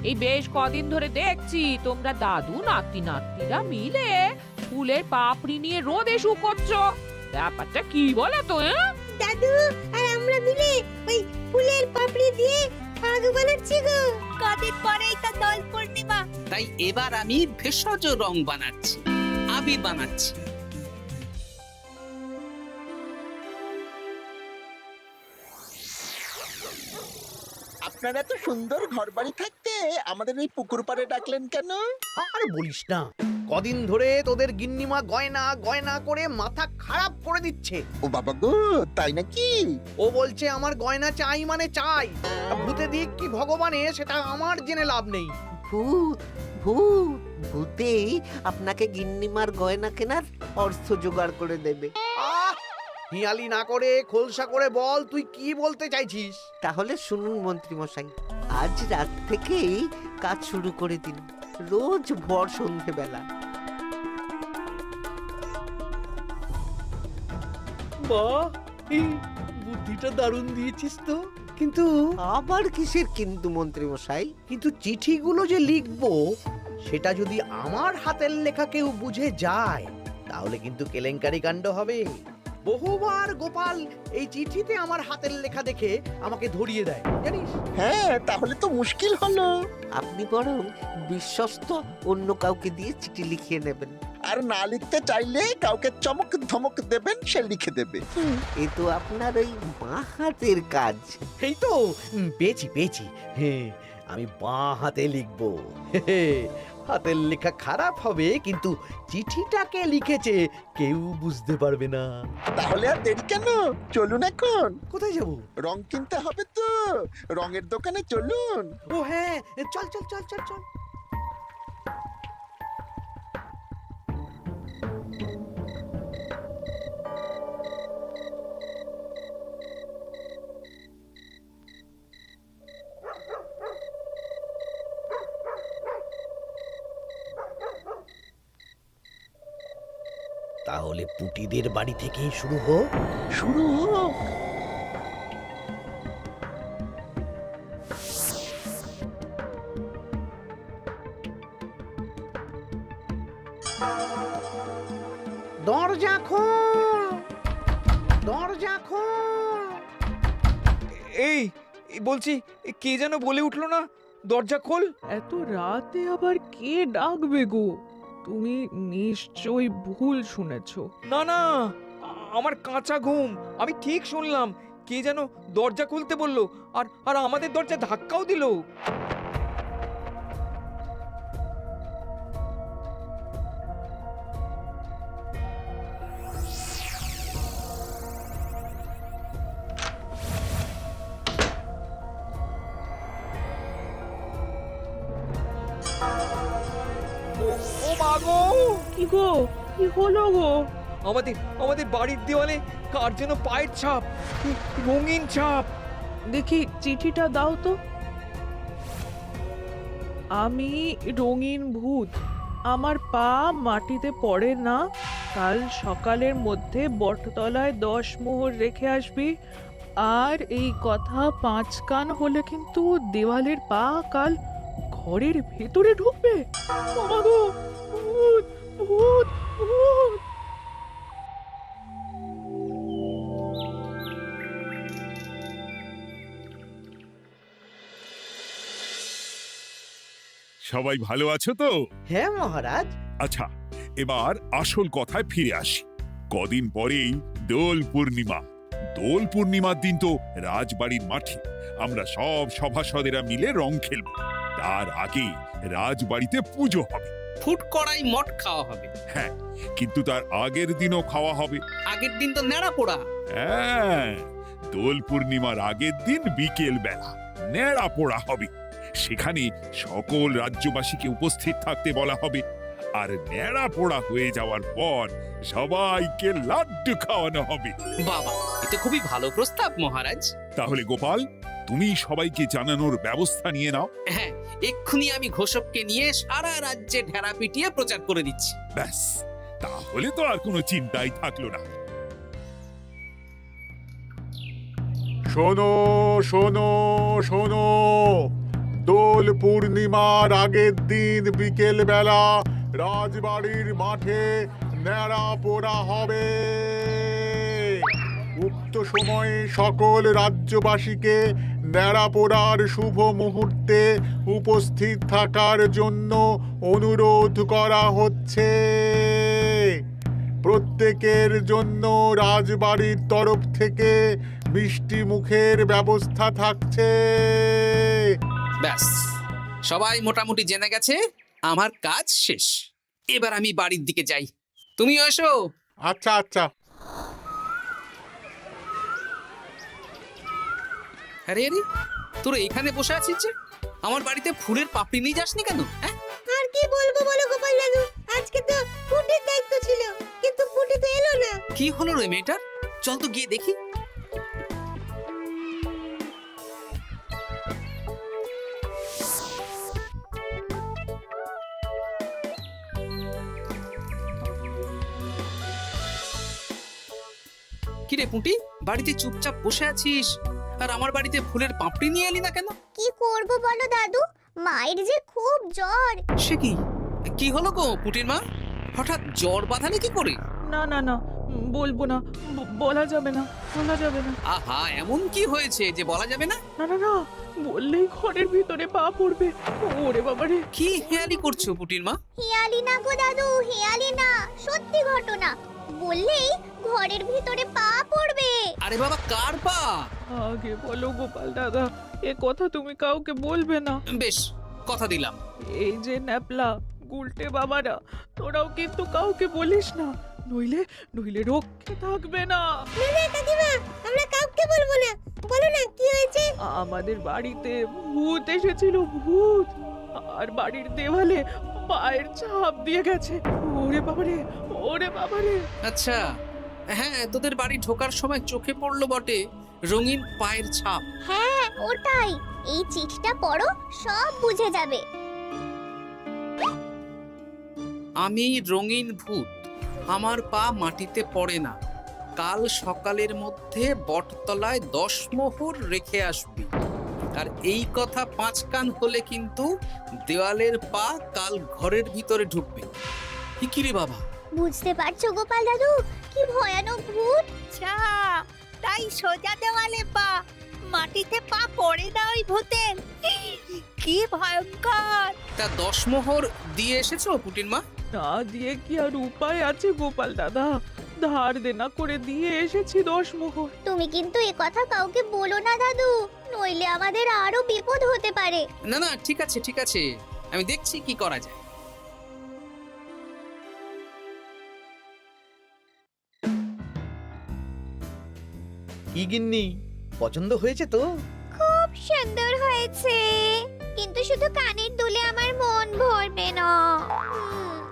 এই বেশ কদিন ধরে দেখছি তোমরা দাদু নাতি নাতনিরা মিলে ফুলের পাপড়ি নিয়ে রোদে শুকোচ্ছ। ব্যাপারটা কি বলো তো? দাদু আর আমরা মিলে ওই ফুলের পাপড়ি দিয়ে ফাগু বানাচ্ছি গো। কদিন পরেই তো দোল পূর্ণিমা, তাই এবার আমি ভেষজ রং বানাচ্ছি, আবির বানাচ্ছি। আপনারা এত সুন্দর ঘরবাড়ি থাকতে আমাদের এই পুকুর পাড়ে ডাকলেন কেন? আর বলিস না, কদিন ধরে তোদের গিন্নিমা গয়না গয়না করে মাথা খারাপ করে দিচ্ছে। ও বাবা গো, তাই নাকি? ও বলছে আমার গয়না চাই মানে চাই। ভূতে দিক কি ভগবানে সেটা আমার জেনে লাভ নেই। ভূত ভূত ভূতেই আপনাকে গিন্নিমার গয়না কেনার অর্থ জোগাড় করে দেবে। আহ, হিয়ালি না করে খোলসা করে বল তুই কি বলতে চাইছিস। তাহলে শুনুন মন্ত্রী মশাই, আজ রাত থেকেই কাজ শুরু করে দিন, রোজ ভর সন্ধেবেলা। বাহ, এই বুদ্ধিটা দারুণ দিয়েছিস তো। কিন্তু আবার কিসের কিন্তু মন্ত্রী মশাই? কিন্তু চিঠিগুলো যে লিখবো সেটা যদি আমার হাতের লেখা কেউ বুঝে যায় তাহলে কিন্তু কেলেঙ্কারি কাণ্ড হবে। বহুবার গোপাল এই চিঠিতে আমার হাতের লেখা দেখে আমাকে ধরিয়ে দেয় জানিস। হ্যাঁ, তাহলে তো মুশকিল হলো। আপনি বরং বিশ্বস্ত অন্য কাউকে দিয়ে চিঠি লিখিয়ে নেবেন। আর না লিখতে চাইলে কাউকে চমক ধমক দেবেন, সে লিখে দেবে। এ তো আপনার ওই বাঁ হাতের কাজ। এই তো পেয়েছি পেয়েছি। হ্যাঁ, আমি বাঁ হাতে লিখবো। হাতের লেখা খারাপ হবে কিন্তু চিঠিটাকে লিখেছে কেউ বুঝতে পারবে না। তাহলে আর দেরি কেন, চলুন এখন। কোথায় যাব? রং কিনতে হবে তো, রঙের দোকানে চলুন। ও হ্যাঁ, চল চল চল চল চল। তাহলে পুটিদের বাড়ি থেকেই শুরু হোক। শুরু হোক। দরজা খোল, দরজা খোল। এই বলছি, কে যেন বলে উঠলো না, দরজা খোল। এত রাতে আবার কে ডাকবে গো? তুমি নিশ্চয়ই ভুল শুনেছো। না না, আমার কাঁচা ঘুম, আমি ঠিক শুনলাম। কে যেন দরজা খুলতে বললো, আর আর আমাদের দরজা ধাক্কাও দিল। ও মা গো! কি গো, কি হলো গো? আমাদের আমাদের বাড়ির দেওয়ালে কার যেন পায়ের ছাপ, রঙিন ছাপ। দেখি চিঠিটা দাও তো। আমি রঙিন ভূত, আমার পা মাটিতে পড়ে না। কাল সকালের মধ্যে বটতলায় 10 মোহর রেখে আসবি। আর এই কথা 5 কান হলে কিন্তু দেওয়ালের পা কাল ঘরের ভেতরে ঢুকবে। ও মা গো, ভূত ভূত ভূত! সবাই ভালো আছো তো? হ্যাঁ মহারাজ। আচ্ছা, এবার আসল কথায় ফিরে আসি। কদিন পরেই দোল পূর্ণিমা। দোল পূর্ণিমার দিন তো রাজবাড়ির মাঠে আমরা সব সভাসদেরা মিলে রং খেলব। তার আগে রাজবাড়িতে পুজো হবে। ফুট কড়াই মট খাওয়া হবে। হ্যাঁ, কিন্তু তার আগের দিনও খাওয়া হবে। আগের দিন তো নেড়া পোড়া। হ্যাঁ, দোল পূর্ণিমার আগের দিন বিকেল বেলা নেড়া পোড়া হবে। সেখানে সকল রাজ্যবাসীকে উপস্থিত থাকতে বলা হবে। আর নেড়া পোড়া হয়ে যাওয়ার পর সবাইকে লাড্ডু খাওয়ানো হবে। বাবা, এটা খুবই ভালো প্রস্তাব মহারাজ। তাহলে গোপাল, তুমি সবাইকে জানানোর ব্যবস্থা নিয়ে নাও। হ্যাঁ, এক্ষুনি আমি ঘোষককে নিয়ে সারা রাজ্যে ঢেরা পিটিয়ে প্রচার করে দিচ্ছি। ব্যাস, তাহলে তো আর কোনো চিন্তাই থাকলো না। শোনো শোনো শোনো, দোল পূর্ণিমার আগের দিন বিকেল বেলা রাজবাড়ির মাঠে ন্যাড়া পোড়া হবে। উক্ত সময়ে সকল রাজ্যবাসীকে ন্যাড়া পোড়ার শুভ মুহূর্তে উপস্থিত থাকার জন্য অনুরোধ করা হচ্ছে। প্রত্যেকের জন্য রাজবাড়ির তরফ থেকে মিষ্টি মুখের ব্যবস্থা থাকছে। ব্যাস, সবাই মোটামুটি জেনে গেছে আমার কাজ শেষ। এবার আমি বাড়ির দিকে যাই, তুমিও এসো। আচ্ছা আচ্ছা। আরে আরে, তোরা এখানে বসে আছিস যে? আমার বাড়িতে ফুলের পাপড়ি নিয়ে যাসনি কেন? হ্যাঁ, আর কি বলবো বলো গোপাল দাদু, আজকে তো পুটির দায়িত্ব ছিল, কিন্তু পুটি তো এলো না। কি হলো রে মেয়েটার? চল তো গিয়ে দেখি। কিরে পুঁটি, বাড়িতে চুপচাপ বসে আছিস আর আমার বাড়িতে ফুলের পাপড়ি নিয়ে এলি না কেন? কি করব বলো দাদু, মায়ের যে খুব জ্বর। সে কি, কি হলো গো পুঁটির মা? হঠাৎ জ্বর বাঁধালে কি করে? না না না, বলবো না, বলা যাবে না, বলা যাবে না। আহা, এমন কি হয়েছে যে বলা যাবে না? না না না, বললেই ঘরের ভিতরে পা পড়বে। ওরে বাবারে! কি হেয়ালি করছো পুঁটির মা? হেয়ালি না গো দাদু, হেয়ালি না, সত্যি ঘটনা। বললেই ঘরের ভিতরে পা পড়বে। আরে বাবা, কার পা? আগে বলো গোপাল দাদা, এ কথা তুমি কাউকে বলবে না। বেশ, কথা দিলাম। এই যে ন্যাপলা গুলটে বাবারা, তোরাও কিন্তু কাউকে বলিস না, নইলে নইলে রক্ষে থাকবে না। না না কাকিমা, আমরা কাউকে বলবো না। বলো না কি হয়েছে? আমাদের বাড়িতে ভূত এসেছিল, ভূত, আর বাড়ির দেওয়ালে পায়ের ছাপ দিয়ে গেছে। ওরে বাবারে, ওরে বাবারে! আচ্ছা, হ্যাঁ, তোদের বাড়ি ঢোকার সময় চোখে পড়লো বটে রঙিন পায়ের ছাপ। হ্যাঁ ওটাই, এই চিঠিটা পড়ো, সব বুঝে যাবে। আমি রঙিন ভূত, আমার পা মাটিতে পড়ে না। কাল সকালের মধ্যে বটতলায় 10 মোহর রেখে আসবি। আর এই কথা 5 কান হলে কিন্তু দেওয়ালের পা কাল ঘরের ভিতরে ঢুকবে। কি রে বাবা? বুঝতে পারছো গোপাল দাদু, কি ভয়ানক ভূত। আচ্ছা, তাই সোজা দেওয়ালে পা, মাটিতে পা পড়ে না ওই ভূতের। কি ভয়ঙ্কর! তা 10 মোহর দিয়ে এসেছো পুটির মা? না দিয়ে কি আর উপায় আছে গোপাল দাদা? ধার দেনা করে দিয়ে এসেছি 10 মোহর। তুমি কিন্তু এ কথা কাউকে বলো না দাদু, নইলে আমাদের আরো বিপদ হতে পারে। না না, ঠিক আছে ঠিক আছে, আমি দেখছি কি করা যায়। কি গিন্নি, পছন্দ হয়েছে তো? খুব সুন্দর হয়েছে, কিন্তু শুধু কানের দুলে আমার মন ভরবে না।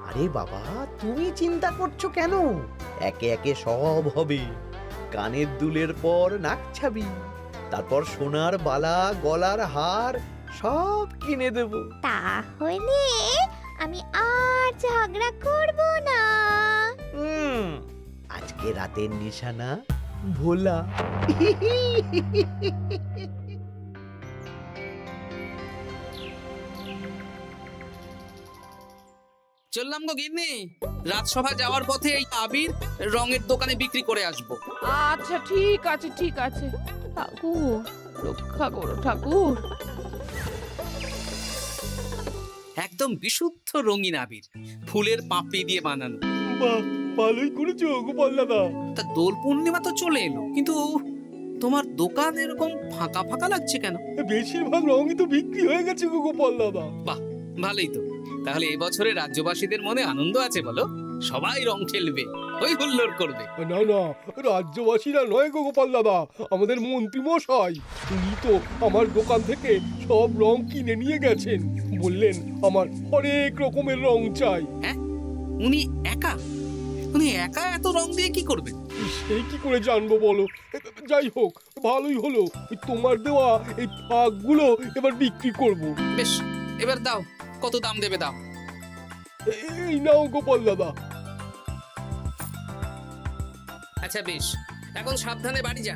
আরে বাবা, তুমি চিন্তা করছো কেন? একে একে সব হবে। কানের দুলের পর নাক ছাবি, তারপর সোনার বালা, গলার হার সব কিনে দেব। তাহলে আমি আর ঝগড়া করব না। আজকে রাতের নিশানা ভোলা। চললাম গো গিন্নি, রাজসভা যাওয়ার পথে এই আবির রঙের দোকানে বিক্রি করে আসবো। আচ্ছা ঠিক আছে, ঠিক আছে। ঠাকুর রক্ষা করো ঠাকুর। একদম বিশুদ্ধ রঙিন আবির, ফুলের পাপড়ি দিয়ে বানানো। বাহ, ভালোই করেছো গোপাল দাদা। তা দোল পূর্ণিমা তো চলে এলো, কিন্তু তোমার দোকান এরকম ফাঁকা ফাঁকা লাগছে কেন? বেশিরভাগ রঙই তো বিক্রি হয়ে গেছে গো গোপাল দাদা। বাহ, ভালোই তো। তাহলে এবছরে রাজ্যবাসীদের মনে আনন্দ আছে বলো? সবাই রং খেলবে, হই হুল্লোড় করবে। না না, রাজ্যবাসীরা নয় গো গোপাল দাদা, আমাদের মন্ত্রী মশাই, উনি তো আমার দোকান থেকে সব রং কিনে নিয়ে গেছেন। বললেন আমার অনেক রকমের রং চাই। হ্যাঁ, উনি একা? উনি একা এত রং দিয়ে কি করবেন? সেই কি করে জানবো বলো? যাই হোক, ভালোই হলো, তোমার দেওয়া এই ফাঁকগুলো এবার বিক্রি করব। বেশ, এবার দাও, কত দাম দেবে দাও। এই নাও গোপাল দাদা। আচ্ছা বেশ, এখন সাবধানে বাড়ি যা।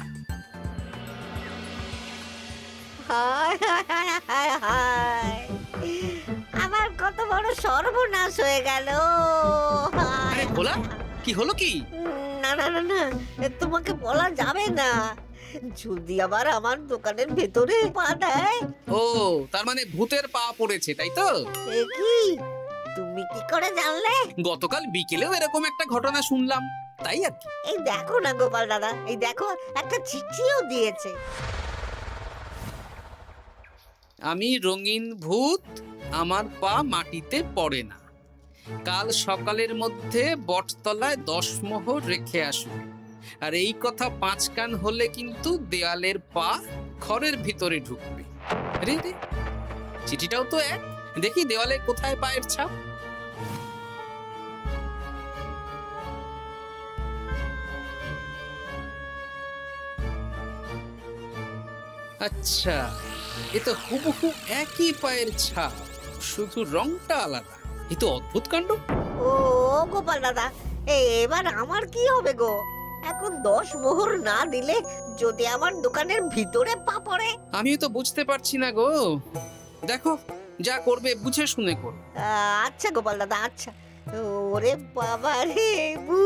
হায় হায় হায় হায় হায়, আমার কত বড় সর্বনাশ হয়ে গেল। আরে ভোলা, কি হলো কি? না না না না, তোমাকে বলা যাবে না। যদি আবার আমার দোকানের ভেতরে পা দেয়। ও, তার মানে ভূতের পা পড়েছে, তাই তো? এ কি, তুমি কি করে জানলে? গতকাল বিকেলেও এরকম একটা ঘটনা শুনলাম, তাই আর কি। এই দেখো না গোপাল দাদা, এই দেখো একটা চিঠিও দিয়েছে। আমি রঙিন ভূত, আমার পা মাটিতে পড়ে না, কাল সকালের মধ্যে বটতলায় 10 মোহর রেখে আসবে। আর এই কথা 5 কান হলে কিন্তু দেয়ালের পা ঘরের ভিতরে ঢুকবে। রে রে, চিঠিটাও তো এক। দেখি দেওয়ালে কোথায় পায়ের ছাপ। আচ্ছা, এ তো হুবহু একই পায়ের ছাপ, শুধু রংটা আলাদা। এ তো অদ্ভুত কাণ্ড। ও গোপাল দাদা, এবার আমার কি হবে গো? এখন 10 মোহর না দিলে যদি আমার দোকানের ভিতরে পা পড়ে? আমিও তো বুঝতে পারছি না গো। দেখো, যা করবে বুঝে শুনে করো। আচ্ছা গোপাল দাদা, আচ্ছা। ওরে বাবা রে, বু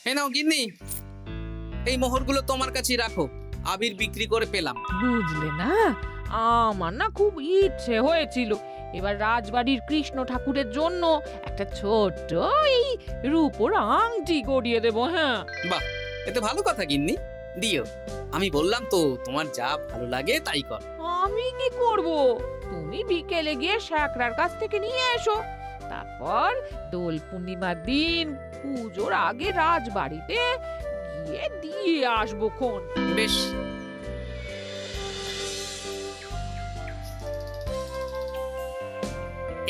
এই নাও গিন্নি, এই মোহরগুলো তোমার কাছেই রাখো, আবির বিক্রি করে পেলাম। বুঝলে না, আমার না খুব ইচ্ছে হয়েছিল এবার রাজবাড়ির কৃষ্ণ ঠাকুরের জন্য একটা ছোট্ট এই রূপোর আংটি গড়িয়ে দেবো। হ্যাঁ, বাহ, এতে ভালো কথা গিন্নি, দিও। আমি বললাম তো, তোমার যা ভালো লাগে তাই কর। আমি কি করব? তুমি বিকেলে গিয়ে শ্যাকরার কাছ থেকে নিয়ে এসো, তারপর দোল পূর্ণিমার দিন পুজোর আগে রাজবাড়িতে গিয়ে দিয়ে আসবো খন। বেশ,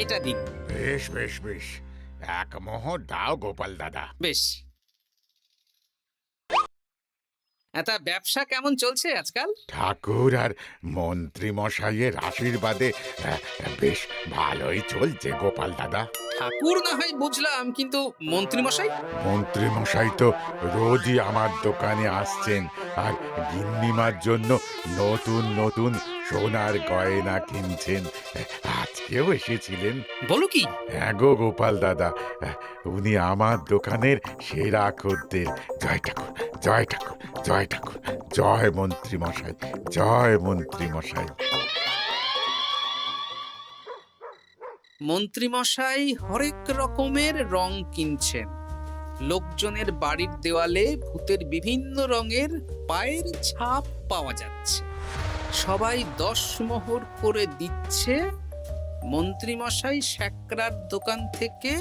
এটা দিন। বেশ বেশ বেশ, 1 মোহর দাও গোপাল দাদা। বেশ। তা ব্যবসা কেমন চলছে আজকাল? ঠাকুর আর মন্ত্রী মশাইয়ের আশীর্বাদে বেশ ভালোই চলছে গোপাল দাদা। ঠাকুর না হয় বুঝলাম, কিন্তু মন্ত্রী মশাই? মন্ত্রী মশাই তো রোজই আমার দোকানে আসছেন আর গিন্নিমার জন্য নতুন নতুন সোনার গয়না কিনছেন। আজকেও এসেছিলেন। বলো কি? হ্যাঁ গো গোপাল দাদা, উনি আমার দোকানের সেরা খদ্দের। জয় ঠাকুর, জয় ঠাকুর, জয় ঠাকুর, জয় মন্ত্রী মশাই, জয় মন্ত্রী মশাই। মন্ত্রী মশাই হরেক রকমের রং কিনছেন। লোকজনের বাড়ির দেওয়ালে ভূতের বিভিন্ন রঙের পায়ের ছাপ পাওয়া যাচ্ছে। সবাই 10 মোহর করে দিচ্ছে। মন্ত্রী মশাই শ্যাকরার দোকান থেকে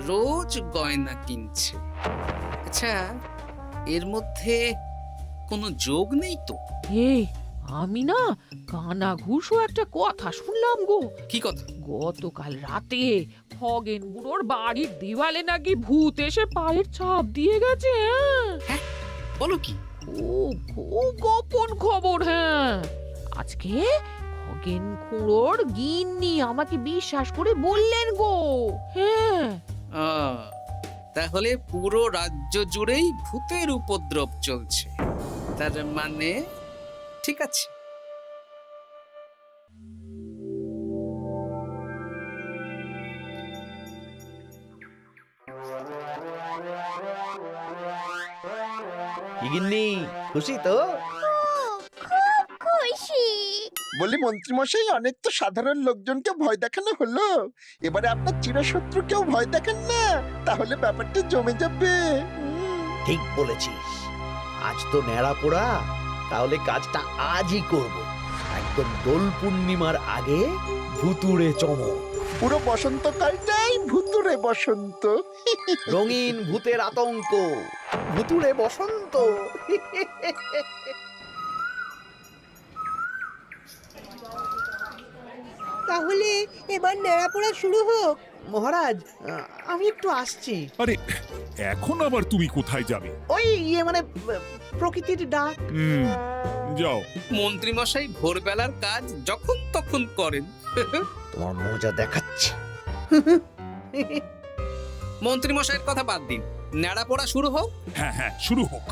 রোজ গয়না কিনছে। আচ্ছা, এর মধ্যে কোনো যোগ নেই তো? এই, আমি না কানা ঘুষো একটা কথা শুনলাম গো। কি কথা? গতকাল রাতে খগেন বুড়োর বাড়ির দেওয়ালে নাকি ভূত এসে পায়ের ছাপ দিয়ে গেছে। হ্যাঁ, বলো কি? খুব গোপন খবর। হ্যাঁ, আজকে খগেন খুড়োর গিন্নি আমাকে বিশ্বাস করে বললেন গো। হ্যাঁ, তাহলে পুরো রাজ্য জুড়েই ভূতের উপদ্রব চলছে। তার মানে ঠিক আছে। গিন্নি, খুশি তো? খুব খুশি। বলি মন্ত্রী মশাই, অনেক তো সাধারণ লোকজনকে ভয় দেখানো হলো, এবারে আপনার চিরশত্রুকেও ভয় দেখান না, তাহলে ব্যাপারটা জমে যাবে। ঠিক বলেছিস, আজ তো ন্যাড়া পোড়া, তাহলে কাজটা আজই করব। একদম দোল পূর্ণিমার আগে ভুতুড়ে চমক। পুরো বসন্তকালটাই ভুতুরে বসন্ত। রঙিন ভূতের আতঙ্ক, ভুতুড়ে বসন্ত। তাহলে এবার নেড়াপোড়া শুরু হোক। মহারাজ, আমি একটু আসছি। আরে, এখন আবার তুমি কোথায় যাবে? ওই মানে প্রকৃতির ডাক। যাও। মন্ত্রী মশাই ভোরবেলার কাজ যখন তখন করেন। তোমার মজা দেখাচ্ছি। মন্ত্রী মশাইয়ের কথা বাদ দিন, ন্যাড়া পোড়া শুরু হোক। হ্যাঁ হ্যাঁ, শুরু হোক।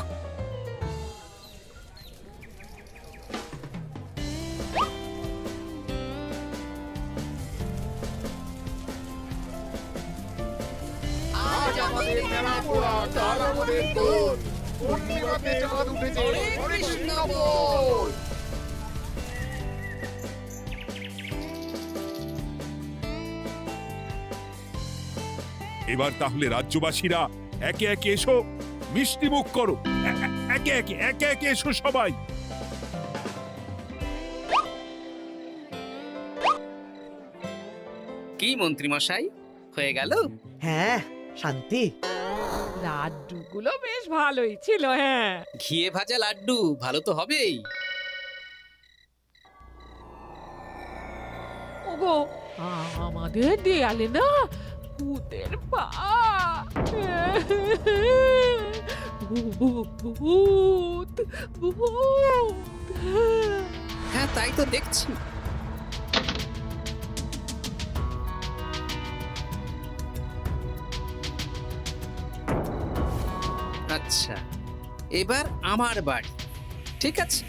আজ আমাদের মেলা পোড়া, কাল আমাদের দোল, পূর্ণিমাতে চাঁদ উঠেছে, হরে কৃষ্ণ বল। এবার তাহলে রাজ্যবাসীরা একে একে এসো, মিষ্টি মুখ করো। একে একে এসো সবাই। কি মন্ত্রী মশাই, হয়ে গেল? হ্যাঁ, শান্তি। লাড্ডুগুলো বেশ ভালোই ছিল। হ্যাঁ, ঘিয়ে ভাজা লাড্ডু ভালো তো হবেই। ওগো, আমাদের দেয়ালে না ভূতের পা। ভূত ভূত। হ্যাঁ, তাই তো দেখছি। আচ্ছা, এবার আমার বাড়ি। ঠিক আছে,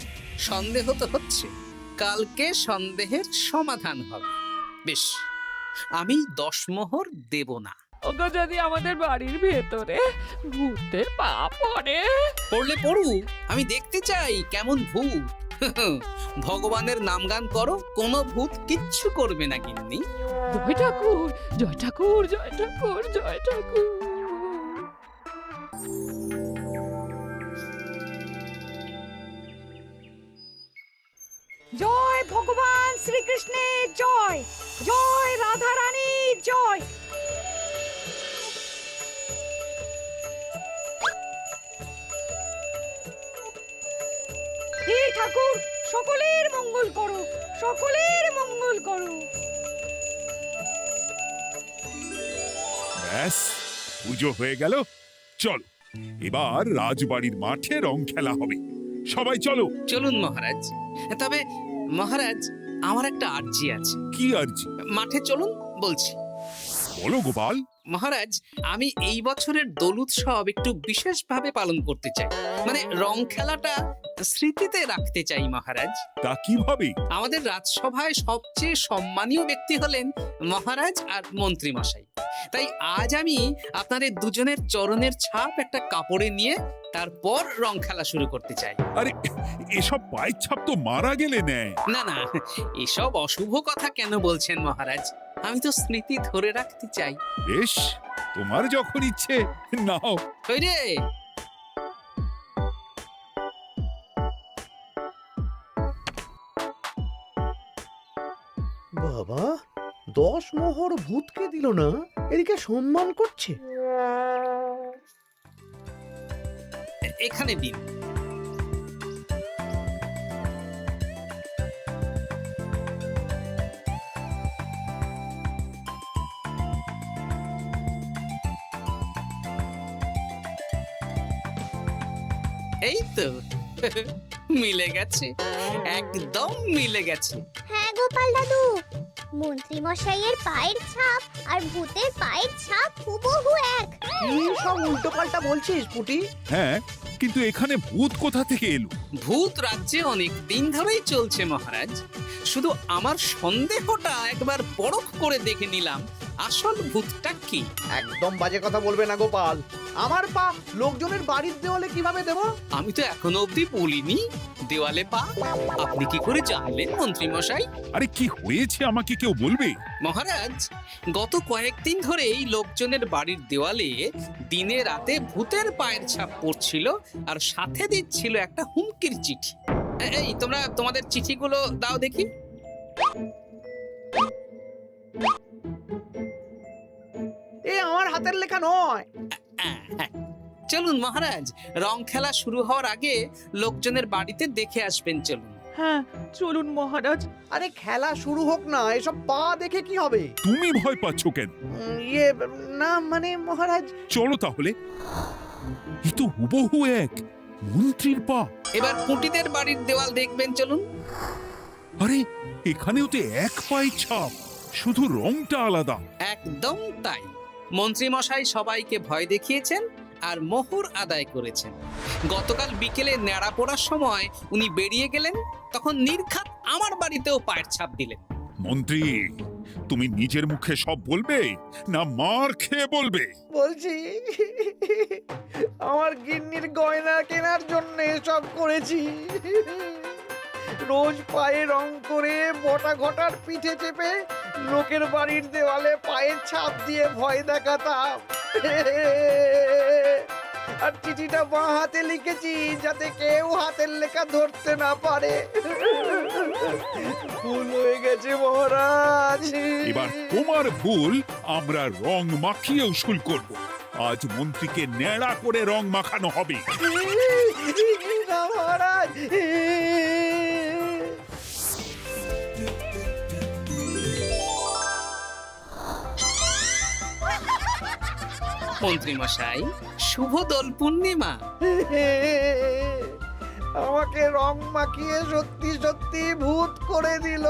সন্দেহ তো হচ্ছে, কালকে সন্দেহের সমাধান হবে। বেশ, আমি 10 মোহর দেব না। ওগো, যদি আমাদের বাড়ির ভেতরে ভূতের পা পড়ে? পড়লে পড়ুক, আমি দেখতে চাই কেমন ভূত। ভগবানের নামগান করো, কোনো ভূত কিচ্ছু করবে না গিন্নি। জয় ঠাকুর, জয় ঠাকুর, জয় ঠাকুর, জয় ঠাকুর। জয় ভগবান শ্রীকৃষ্ণের জয়, জয় রাধা রানীর জয়। হে ঠাকুর, সকলের মঙ্গল করো, সকলের মঙ্গল করো। ব্যাস, পুজো হয়ে গেল। চলো, এবার রাজবাড়ির মাঠে রং খেলা হবে। সবাই চলো। চলুন মহারাজ। তবে মহারাজ, আমার একটা আর্জি আছে। কি আর্জি? মাঠে চলুন বলছি। বলো গোপাল। মহারাজ, আমি এই বছরের দোল উৎসব একটু বিশেষভাবে পালন করতে চাই। মানে রং খেলাটা স্মৃতিতে রাখতে চাই মহারাজ। তা কিভাবে? আমাদের রাজসভায় সবচেয়ে সম্মানীয় ব্যক্তি হলেন মহারাজ আর মন্ত্রী মশাই। তাই আজ আমি আপনাদের দুজনের চরণের ছাপ একটা কাপড়ে নিয়ে তারপর রং খেলা শুরু করতে চাই। আরে, এসব পায়ের ছাপ তো মারা গেলে নেয়। না না, এসব অশুভ কথা কেন বলছেন মহারাজ? আমি তো স্মৃতি ধরে রাখতে চাই। বেশ, তোমার যখন ইচ্ছে নাও। ওই রে, বাবা, 10 মোহর ভূতকে দিল না, এদিকে সম্মান করছে। এখানে দিন। এই তো মিলে গেছে, একদম মিলে গেছে। হ্যাঁ গোপাল দাদু, মন্ত্রী মশাইয়ের পায়ের ছাপ আর ভূতের পায়ের ছাপ হুবহু এক। কি সব উল্টো পাল্টা বলছিস পুটি? হ্যাঁ, কিন্তু এখানে ভূত কোথা থেকে এলো? ভূত রাজ্যে অনেক দিন ধরেই চলছে মহারাজ। শুধু আমার সন্দেহটা একবার পরখ করে দেখে নিলাম, আসল ভূতটা কি। একদম বাজে কথা বলবে না গোপাল। আমার পা লোকজনের বাড়ির দেওয়ালে কিভাবে দেব? আমি তো এখনো অবধি বলিনি দেওয়ালে পা। আপনি কি করে জানলেন মন্ত্রী মশাই? আরে, কি হয়েছে আমাকে কেউ বলবে? মহারাজ, গত কয়েকদিন ধরেই লোকজনের বাড়ির দেওয়ালে দিনে রাতে ভূতের পায়ের ছাপ পড়ছিল, আর সাথে দিচ্ছিল একটা হুমকির চিঠি। এই তোমরা তোমাদের চিঠিগুলো দাও দেখি। এ আমার হাতের লেখা নয়। চলুন মহারাজ, রং খেলা শুরু হওয়ার আগে লোকজনের বাড়িতে দেখে আসবেন। চলুন। হ্যাঁ, চলুন মহারাজ। আরে খেলা শুরু হোক না, এসব পা দেখে কি হবে? তুমি ভয় পাচ্ছ কেন? ইয়ে, না মানে মহারাজ। চলো তাহলে। এ তো হুবহু এক মন্ত্রীর পা। এবার পুঁটিদের বাড়ির দেওয়াল দেখবেন। চলুন। আরে, এখানেও তো এক পায়ের ছাপ, শুধু রংটা আলাদা। একদম তাই। মন্ত্রী মশাই সবাইকে ভয় দেখিয়েছেন, আর মোহর আদায় করেছেন। গতকাল বিকেলে ন্যাড়া পড়ার সময় উনি বেরিয়ে গেলেন, তখন নির্ঘাত আমার বাড়িতেও পায়ের ছাপ দিলেন। মন্ত্রী, তুমি নিজের মুখে সব বলবে না মার খেয়ে বলবে? বলছি, আমার গিন্নির গয়না কেনার জন্য সব করেছি। রোজ পায়ে রং করে বটা ঘটার পিঠে চেপে লোকের বাড়ির দেওয়ালে পায়ের ছাপ দিয়ে ভয় দেখাতাম। আর চিঠিটা বাঁ হাতে লিখেছি যাতে কেউ হাতের লেখা ধরতে না পারে। ভুল হয়ে গেছে মহারাজ। এবার তোমার ভুল আমরা রং মাখিয়ে উসুল করব। আজ মন্ত্রীকে ন্যাড়া করে রং মাখানো হবে। না মহারাজ। মন্ত্রী মশাই, শুভ দোল পূর্ণিমা। আমাকে রং মাখিয়ে সত্যি সত্যি ভূত করে দিল।